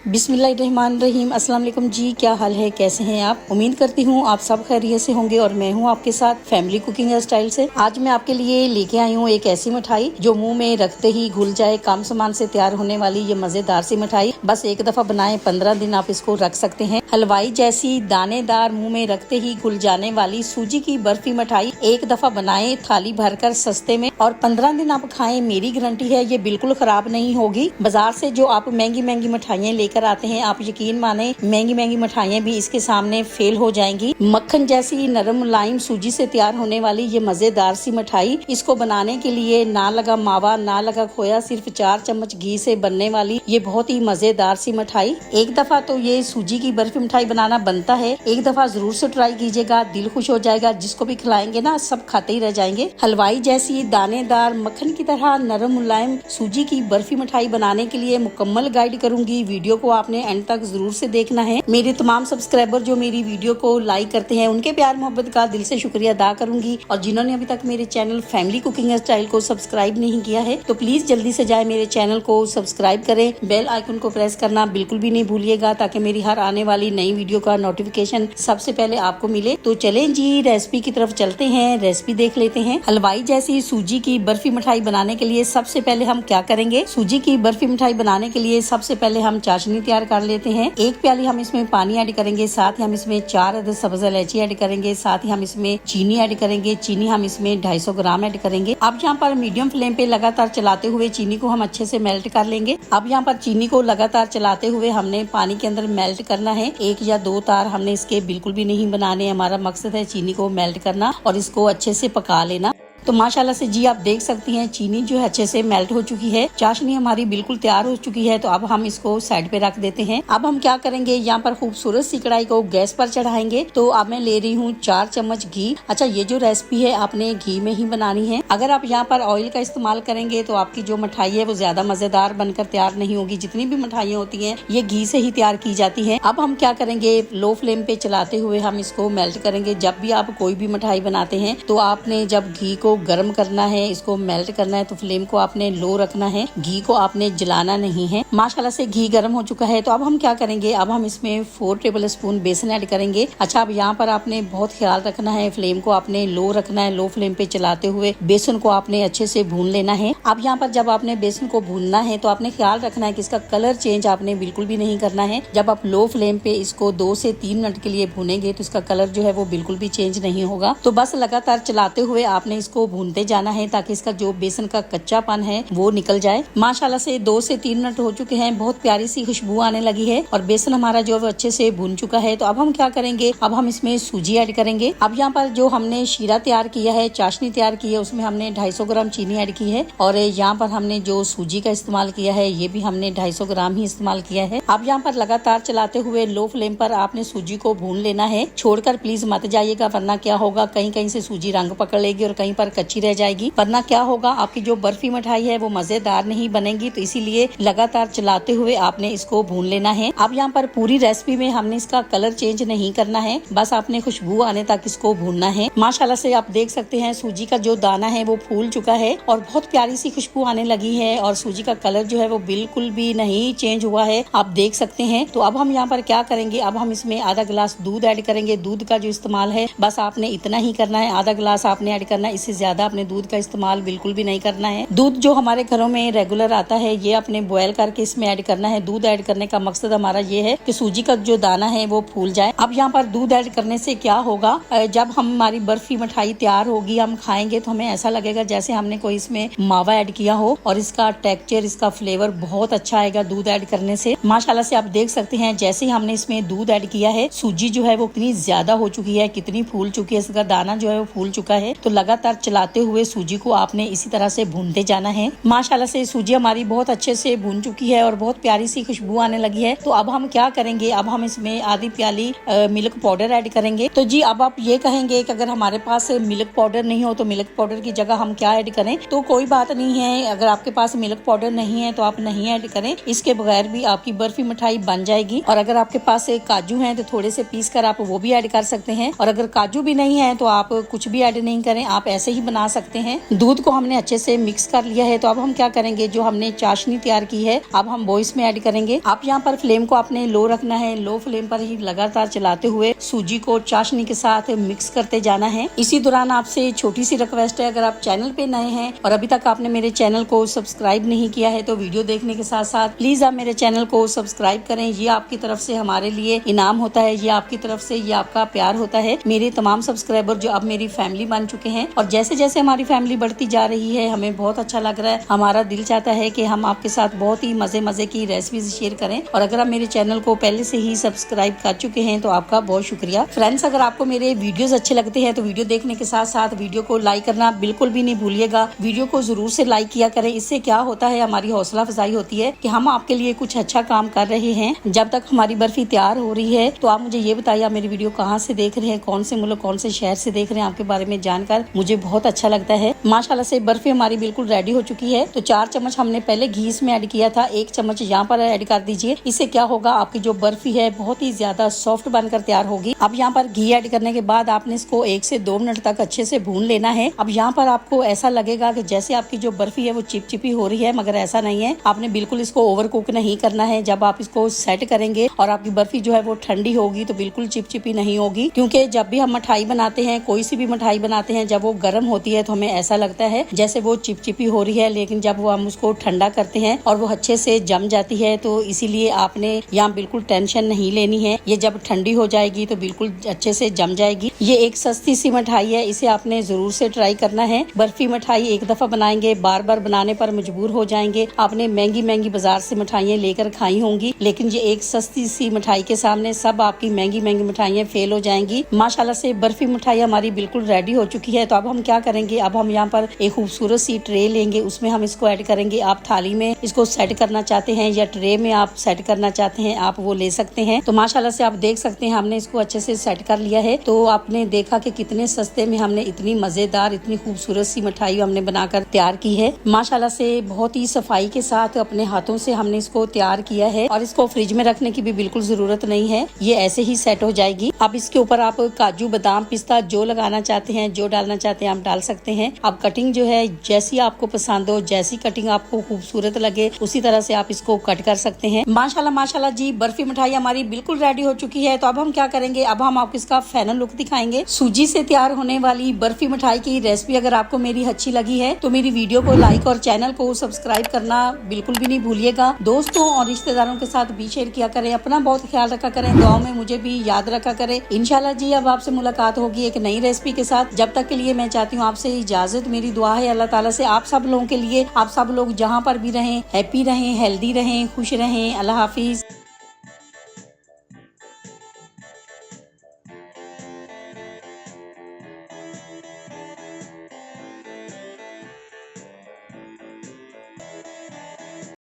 बिस्मिल्लाहिर्रहमानिर्रहीम। अस्सलाम वालेकुम जी, क्या हाल है, कैसे हैं आप? उम्मीद करती हूँ आप सब खैरियत से होंगे और मैं हूँ आपके साथ फैमिली कुकिंग स्टाइल से। आज मैं आपके लिए लेके आई हूँ एक ऐसी मिठाई जो मुंह में रखते ही घुल जाए। कम सामान से तैयार होने वाली ये मजेदार सी मिठाई बस एक दफा बनाएं, 15 दिन आप इसको रख सकते हैं। हलवाई जैसी दानेदार, मुँह में रखते ही घुल जाने वाली सूजी की बर्फी मिठाई एक दफा बनाएं थाली भरकर सस्ते में, और 15 दिन आप खाएं। मेरी गारंटी है ये बिल्कुल खराब नहीं होगी। बाजार से जो आप महंगी महंगी मिठाइयाँ लेकर आते हैं, आप यकीन माने महंगी महंगी मिठाइयाँ भी इसके सामने फेल हो जाएंगी। मक्खन जैसी नरम मुलायम सूजी से तैयार होने वाली ये मजेदार सी मिठाई, इसको बनाने के लिए ना लगा मावा ना लगा खोया, सिर्फ 4 चम्मच घी से बनने वाली ये बहुत ही मजेदार सी मिठाई। एक दफा तो ये सूजी की बर्फी मिठाई बनाना बनता है, एक दफा जरूर से ट्राई कीजिएगा, दिल खुश हो जाएगा। जिसको भी खिलाएंगे ना सब खाते ही रह जाएंगे। हलवाई जैसी दानेदार मक्खन की तरह नरम मुलायम सूजी की बर्फी मिठाई बनाने के लिए मुकम्मल गाइड करूंगी। वीडियो को आपने एंड तक जरूर से देखना है। मेरे तमाम सब्सक्राइबर जो मेरी वीडियो को लाइक करते हैं, उनके प्यार मोहब्बत का दिल से शुक्रिया अदा करूंगी। और जिन्होंने अभी तक मेरे चैनल फैमिली कुकिंग स्टाइल को सब्सक्राइब नहीं किया है तो प्लीज जल्दी से जाए मेरे चैनल को सब्सक्राइब करें। बेल आइकन को प्रेस करना बिल्कुल भी नहीं भूलिएगा ताकि मेरी हर आने वाली नई वीडियो का नोटिफिकेशन सबसे पहले आपको मिले। तो चलें जी, रेसिपी की तरफ चलते हैं, रेसिपी देख लेते हैं। हलवाई जैसी सूजी की बर्फी मिठाई बनाने के लिए सबसे पहले हम क्या करेंगे? सूजी की बर्फी मिठाई बनाने के लिए सबसे पहले हम चाशनी तैयार कर लेते हैं। एक प्याली हम इसमें पानी ऐड करेंगे, साथ ही हम इसमें 4 अदद सब्ज इलायची ऐड करेंगे, साथ ही हम इसमें चीनी ऐड करेंगे। चीनी हम इसमें 250 ग्राम ऐड करेंगे। अब यहाँ पर मीडियम फ्लेम पे लगातार चलाते हुए चीनी को हम अच्छे से मेल्ट कर लेंगे। अब यहाँ पर चीनी को लगातार चलाते हुए हमने पानी के अंदर मेल्ट करना है। 1 या 2 तार हमने इसके बिल्कुल भी नहीं बनाने। हमारा मकसद है चीनी को मेल्ट करना और इसको अच्छे से पका लेना। तो माशाल्लाह से जी आप देख सकती हैं चीनी जो है अच्छे से मेल्ट हो चुकी है। चाशनी हमारी बिल्कुल तैयार हो चुकी है। तो अब हम इसको साइड पे रख देते हैं। अब हम क्या करेंगे, यहाँ पर खूबसूरत सी कढ़ाई को गैस पर चढ़ाएंगे। तो अब मैं ले रही हूँ 4 चम्मच घी। अच्छा, ये जो रेसिपी है आपने घी में ही बनानी है। अगर आप यहाँ पर ऑयल का इस्तेमाल करेंगे तो आपकी जो मिठाई है वो ज्यादा मजेदार बनकर तैयार नहीं होगी। जितनी भी मिठाइयाँ होती है ये घी से ही तैयार की जाती है। अब हम क्या करेंगे, लो फ्लेम पे चलाते हुए हम इसको मेल्ट करेंगे। जब भी आप कोई भी मिठाई बनाते हैं तो आपने जब घी को गर्म करना है, इसको मेल्ट करना है, तो फ्लेम को आपने लो रखना है। घी को आपने जलाना नहीं है। माशाल्लाह से घी गर्म हो चुका है। तो अब हम क्या करेंगे, अब हम इसमें 4 टेबल स्पून बेसन ऐड करेंगे। अच्छा, अब यहाँ पर आपने बहुत ख्याल रखना है, फ्लेम को आपने लो रखना है। लो फ्लेम पे चलाते हुए बेसन को आपने अच्छे से भून लेना है। अब यहाँ पर जब आपने बेसन को भूनना है तो आपने ख्याल रखना है कि इसका कलर चेंज आपने बिल्कुल भी नहीं करना है। जब आप लो फ्लेम पे इसको 2 से 3 मिनट के लिए भूनेंगे तो इसका कलर जो है वो बिल्कुल भी चेंज नहीं होगा। तो बस लगातार चलाते हुए आपने इसको भूनते जाना है ताकि इसका जो बेसन का कच्चापन है वो निकल जाए। माशाल्लाह से 2 से 3 मिनट हो चुके हैं। बहुत प्यारी सी खुशबू आने लगी है और बेसन हमारा जो है वो अच्छे से भून चुका है। तो अब हम क्या करेंगे, अब हम इसमें सूजी ऐड करेंगे। अब यहाँ पर जो हमने शीरा तैयार किया है, चाशनी तैयार की है, उसमें हमने 250 ग्राम चीनी ऐड की है। और यहाँ पर हमने जो सूजी का इस्तेमाल किया है ये भी हमने 250 ग्राम ही इस्तेमाल किया है। अब यहाँ पर लगातार चलाते हुए लो फ्लेम पर आपने सूजी को भून लेना है। छोड़कर प्लीज मत जाइएगा, वरना क्या होगा, कहीं कहीं से सूजी रंग पकड़ लेगी और कहीं पर कच्ची रह जाएगी। वरना क्या होगा, आपकी जो बर्फी मिठाई है वो मजेदार नहीं बनेगी। तो इसीलिए लगातार चलाते हुए आपने इसको भून लेना है। अब यहाँ पर पूरी रेसिपी में हमने इसका कलर चेंज नहीं करना है, बस आपने खुशबू आने तक इसको भूनना है। माशाल्लाह से आप देख सकते हैं सूजी का जो दाना है वो फूल चुका है और बहुत प्यारी सी खुशबू आने लगी है और सूजी का कलर जो है वो बिल्कुल भी नहीं चेंज हुआ है, आप देख सकते हैं। तो अब हम यहाँ पर क्या करेंगे, अब हम इसमें आधा गिलास दूध ऐड करेंगे। दूध का जो इस्तेमाल है बस आपने इतना ही करना है, आधा गिलास आपने ऐड करना है। इससे ज्यादा आपने दूध का इस्तेमाल बिल्कुल भी नहीं करना है। दूध जो हमारे घरों में रेगुलर आता है ये अपने बॉयल करके इसमें ऐड करना है। दूध ऐड करने का मकसद हमारा ये है कि सूजी का जो दाना है वो फूल जाए। अब यहाँ पर दूध ऐड करने से क्या होगा, जब हमारी बर्फी मिठाई तैयार होगी, हम खाएंगे तो हमें ऐसा लगेगा जैसे हमने कोई इसमें मावा ऐड किया हो और इसका टेक्सचर, इसका फ्लेवर बहुत अच्छा आएगा दूध ऐड करने से। माशाल्लाह से आप देख सकते हैं जैसे ही हमने इसमें दूध ऐड किया है सूजी जो है वो कितनी ज्यादा हो चुकी है, कितनी फूल चुकी है, इसका दाना जो है वो फूल चुका है। तो लगातार चलाते हुए सूजी को आपने इसी तरह से भूनते जाना है। माशाल्लाह से सूजी हमारी बहुत अच्छे से भून चुकी है और बहुत प्यारी सी खुशबू आने लगी है। तो अब हम क्या करेंगे, अब हम इसमें आधी प्याली मिल्क पाउडर ऐड करेंगे। तो जी अब आप ये कहेंगे कि अगर हमारे पास मिल्क पाउडर नहीं हो तो मिल्क पाउडर की जगह हम क्या ऐड करें, तो कोई बात नहीं है। अगर आपके पास मिल्क पाउडर नहीं है तो आप नहीं ऐड करें, इसके बगैर भी आपकी बर्फी मिठाई बन जाएगी। और अगर आपके पास काजू है तो थोड़े से पीस कर आप वो भी ऐड कर सकते हैं। और अगर काजू भी नहीं है तो आप कुछ भी ऐड नहीं करें, आप ऐसे ही ही बना सकते हैं। दूध को हमने अच्छे से मिक्स कर लिया है। तो अब हम क्या करेंगे, जो हमने चाशनी तैयार की है अब हम वो इसमें ऐड करेंगे। आप यहाँ पर फ्लेम को आपने लो रखना है। लो फ्लेम पर ही लगातार चलाते हुए सूजी को चाशनी के साथ मिक्स करते जाना है। इसी दौरान आपसे छोटी सी रिक्वेस्ट है, अगर आप चैनल पे नए हैं और अभी तक आपने मेरे चैनल को सब्सक्राइब नहीं किया है तो वीडियो देखने के साथ साथ प्लीज आप मेरे चैनल को सब्सक्राइब करें। ये आपकी तरफ से हमारे लिए इनाम होता है, ये आपकी तरफ से ये आपका प्यार होता है। मेरे तमाम सब्सक्राइबर जो अब मेरी फैमिली बन चुके हैं और जैसे जैसे हमारी फैमिली बढ़ती जा रही है हमें बहुत अच्छा लग रहा है। हमारा दिल चाहता है कि हम आपके साथ बहुत ही मजे मजे की रेसिपीज शेयर करें। और अगर आप मेरे चैनल को पहले से ही सब्सक्राइब कर चुके हैं तो आपका बहुत शुक्रिया। फ्रेंड्स, अगर आपको मेरे वीडियोस अच्छे लगते हैं तो वीडियो देखने के साथ साथ वीडियो को लाइक करना बिल्कुल भी नहीं भूलिएगा। वीडियो को जरूर से लाइक किया करें। इससे क्या होता है, हमारी हौसला अफजाई होती है कि हम आपके लिए कुछ अच्छा काम कर रहे हैं। जब तक हमारी बर्फी तैयार हो रही है तो आप मुझे ये बताइए आप मेरी वीडियो कहाँ से देख रहे हैं, कौन से मुल्क कौन से शहर से देख रहे हैं। आपके बारे में जानकर मुझे बहुत अच्छा लगता है। माशाल्लाह से बर्फी हमारी बिल्कुल रेडी हो चुकी है। तो 4 चम्मच हमने पहले घी इसमें ऐड किया था, 1 चम्मच यहाँ पर ऐड कर दीजिए। इससे क्या होगा, आपकी जो बर्फी है बहुत ही ज्यादा सॉफ्ट बनकर तैयार होगी। अब यहाँ पर घी ऐड करने के बाद आपने इसको 1 से 2 मिनट तक अच्छे से भून लेना है। अब यहाँ पर आपको ऐसा लगेगा कि जैसे आपकी जो बर्फी है वो चिपचिपी हो रही है, मगर ऐसा नहीं है। आपने बिल्कुल इसको ओवर कुक नहीं करना है। जब आप इसको सेट करेंगे और आपकी बर्फी जो है वो ठंडी होगी तो बिल्कुल चिपचिपी नहीं होगी। क्योंकि जब भी हम मिठाई बनाते हैं, कोई सी भी मिठाई बनाते हैं, जब वो गर्म होती है तो हमें ऐसा लगता है जैसे वो चिपचिपी हो रही है, लेकिन जब वो हम उसको ठंडा करते हैं और वो अच्छे से जम जाती है। तो इसीलिए आपने यहाँ बिल्कुल टेंशन नहीं लेनी है। ये जब ठंडी हो जाएगी तो बिल्कुल अच्छे से जम जाएगी। ये एक सस्ती सी मिठाई है, इसे आपने जरूर से ट्राई करना है। बर्फी मिठाई एक दफा बनाएंगे, बार बार बनाने पर मजबूर हो जाएंगे। आपने महंगी महंगी बाजार से मिठाइयाँ लेकर खाई होंगी, लेकिन ये एक सस्ती सी मिठाई के सामने सब आपकी महंगी महंगी मिठाइयाँ फेल हो जाएंगी। माशाल्लाह से बर्फी मिठाई हमारी बिल्कुल रेडी हो चुकी है। तो अब हम क्या करेंगे, अब हम यहाँ पर एक खूबसूरत सी ट्रे लेंगे, उसमें हम इसको ऐड करेंगे। आप थाली में इसको सेट करना चाहते हैं या ट्रे में आप सेट करना चाहते हैं, आप वो ले सकते हैं। तो माशाल्लाह से आप देख सकते हैं हमने इसको अच्छे से सेट कर लिया है। तो आपने देखा कि कितने सस्ते में हमने इतनी मजेदार इतनी खूबसूरत सी मिठाई हमने बनाकर तैयार की है। माशाल्लाह से बहुत ही सफाई के साथ अपने हाथों से हमने इसको तैयार किया है और इसको फ्रिज में रखने की भी बिल्कुल जरूरत नहीं है, ये ऐसे ही सेट हो जाएगी। अब इसके ऊपर आप काजू बादाम पिस्ता जो लगाना चाहते हैं, जो डालना चाहते हैं आप डाल सकते हैं। अब कटिंग जो है जैसी आपको पसंद हो, जैसी कटिंग आपको खूबसूरत लगे उसी तरह से आप इसको कट कर सकते हैं। माशाल्लाह माशाल्लाह जी, बर्फी मिठाई हमारी बिल्कुल रेडी हो चुकी है। तो अब हम क्या करेंगे, अब हम आपको इसका फाइनल लुक दिखाएंगे। सूजी से तैयार होने वाली बर्फी मिठाई की रेसिपी अगर आपको मेरी अच्छी लगी है तो मेरी वीडियो को लाइक और चैनल को सब्सक्राइब करना बिल्कुल भी नहीं भूलिएगा। दोस्तों और रिश्तेदारों के साथ भी शेयर किया करें। अपना बहुत ख्याल रखा करें, दुआओं में मुझे भी याद रखा करें। इंशाल्लाह जी अब आपसे मुलाकात होगी एक नई रेसिपी के साथ। जब तक के लिए मैं चाहती हूँ आपसे इजाजत। मेरी दुआ है अल्लाह ताला से आप सब लोगों के लिए, आप सब लोग जहाँ पर भी रहें हैप्पी रहें, हेल्दी रहें, खुश रहें। अल्लाह हाफिज।